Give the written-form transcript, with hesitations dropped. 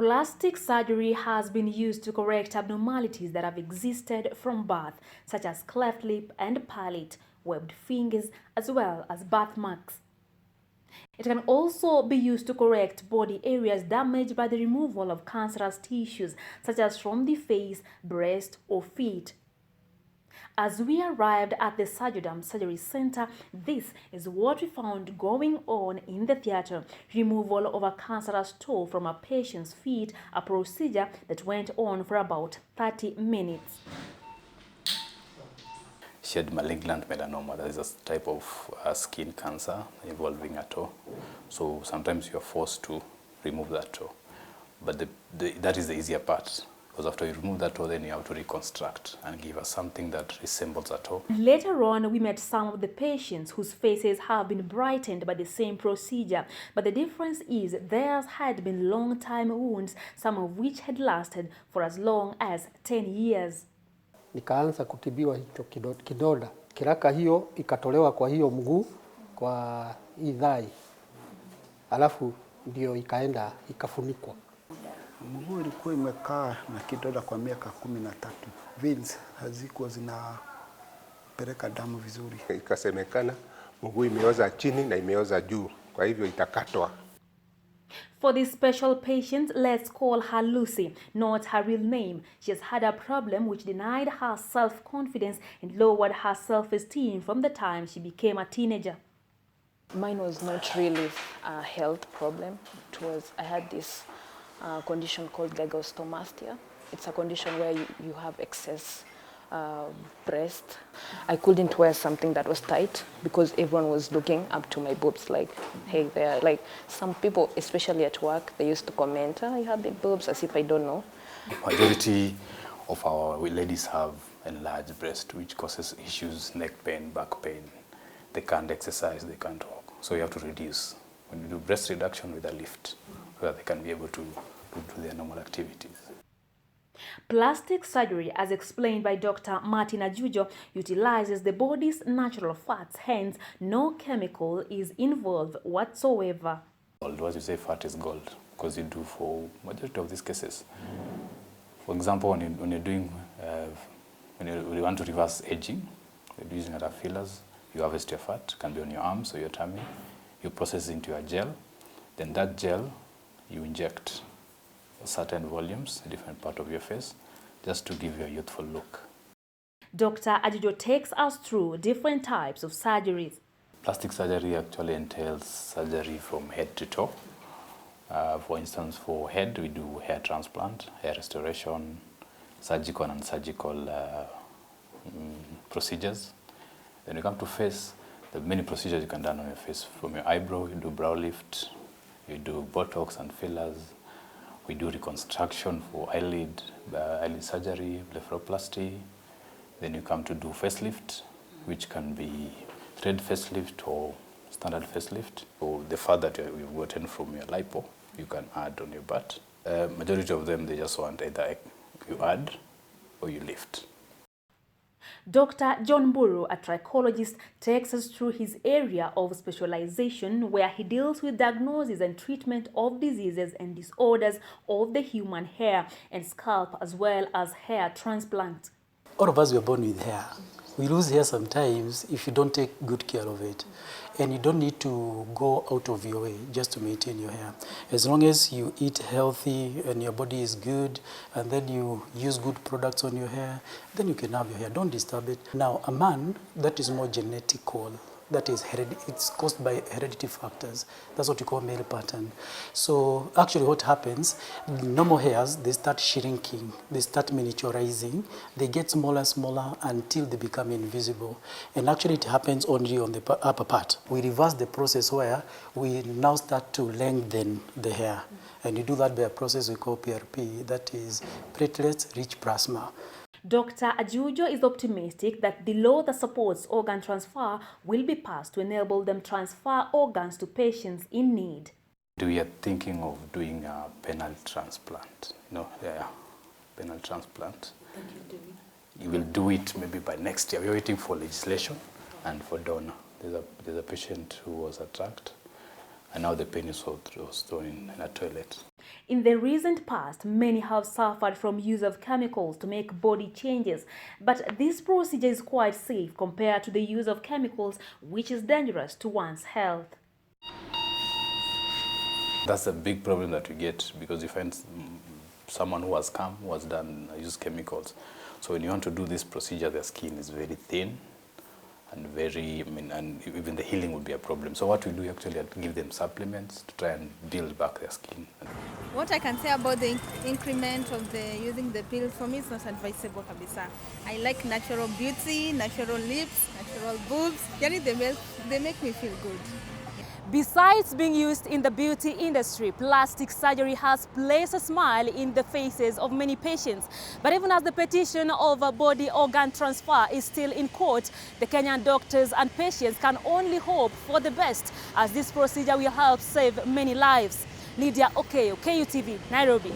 Plastic surgery has been used to correct abnormalities that have existed from birth, such as cleft lip and palate, webbed fingers, as well as birthmarks. It can also be used to correct body areas damaged by the removal of cancerous tissues, such as from the face, breast, or feet. As we arrived at the Sajudam Surgery Center, this is what we found going on in the theater. Removal of a cancerous toe from a patient's feet, a procedure that went on for about 30 minutes. She had malignant melanoma. That is a type of skin cancer involving a toe. So sometimes you're forced to remove that toe. But that is the easier part. Because after you remove that toe, then you have to reconstruct and give us something that resembles a toe. Later on, we met some of the patients whose faces have been brightened by the same procedure. But the difference is theirs had been long-time wounds, some of which had lasted for as long as 10 years. Nikaanza kutibiwa hicho kidoda. Kiraka hiyo ikatolewa kwa hiyo mguu kwa idhai. Alafu ndio ikaenda ikafunikwa. Mguu ilikuwa imekaa na kidoda kwa miaka 13. Veins hazikuwa zinapeleka damu vizuri. Ikasemekana mguu imeoza chini na imeoza juu. Kwa hivyo itakatwa. For this special patient, let's call her Lucy, not her real name. She has had a problem which denied her self-confidence and lowered her self-esteem from the time she became a teenager. Mine was not really a health problem. I had this condition called gynecomastia. It's a condition where you have excess breast. I couldn't wear something that was tight because everyone was looking up to my boobs like, hey, they're like, some people, especially at work, they used to comment, oh, you have big boobs, as if I don't know. Majority of our ladies have enlarged breast, which causes issues, neck pain, back pain. They can't exercise, they can't walk. So you have to reduce. When you do breast reduction with a lift, so that they can be able to do their normal activities. Plastic surgery, as explained by Dr. Martin Ajujo, utilizes the body's natural fats, hence no chemical is involved whatsoever. What you say fat is gold, because you do for majority of these cases. For example, when you're doing, when you want to reverse aging, you're using other fillers, you harvest your fat, can be on your arms or your tummy, you process it into a gel, then that gel you inject certain volumes, a different part of your face, just to give you a youthful look. Dr. Ajujo takes us through different types of surgeries. Plastic surgery actually entails surgery from head to toe. For instance, for head, we do hair transplant, hair restoration, surgical and non-surgical procedures. When you come to face, there are many procedures you can do on your face. From your eyebrow, you do brow lift, you do Botox and fillers. We do reconstruction for eyelid surgery, blepharoplasty. Then you come to do facelift, which can be thread facelift or standard facelift. So the fat that you've gotten from your lipo, you can add on your butt. Majority of them, they just want either you add or you lift. Dr. John Buru, a trichologist, takes us through his area of specialization where he deals with diagnosis and treatment of diseases and disorders of the human hair and scalp, as well as hair transplant. All of us were born with hair. We lose hair sometimes if you don't take good care of it. And you don't need to go out of your way just to maintain your hair. As long as you eat healthy and your body is good, and then you use good products on your hair, then you can have your hair. Don't disturb it. Now, a man, that is more genetical. That is, it's caused by heredity factors. That's what we call male pattern. So actually what happens, normal hairs, they start shrinking, they start miniaturizing, they get smaller and smaller until they become invisible. And actually it happens only on the upper part. We reverse the process where we now start to lengthen the hair. And you do that by a process we call PRP, that is platelet-rich plasma. Dr. Ajujo is optimistic that the law that supports organ transfer will be passed to enable them transfer organs to patients in need. We are thinking of doing a penile transplant. Penile transplant. You will do it maybe by next year. We're waiting for legislation and for donor. There's a patient who was attacked, and now the penis was thrown in a toilet. In the recent past, many have suffered from use of chemicals to make body changes, but this procedure is quite safe compared to the use of chemicals, which is dangerous to one's health. That's a big problem that we get, because you find someone who has come, who has used chemicals. So when you want to do this procedure, their skin is very thin and and even the healing would be a problem. So what we do actually is give them supplements to try and build back their skin. What I can say about the increment of using the pill, for me, it's not advisable, kabisa. I like natural beauty, natural lips, natural boobs. Yani they make me feel good. Besides being used in the beauty industry, plastic surgery has placed a smile in the faces of many patients. But even as the petition of a body organ transfer is still in court, the Kenyan doctors and patients can only hope for the best, as this procedure will help save many lives. Lydia Okeyo, KUTV, Nairobi.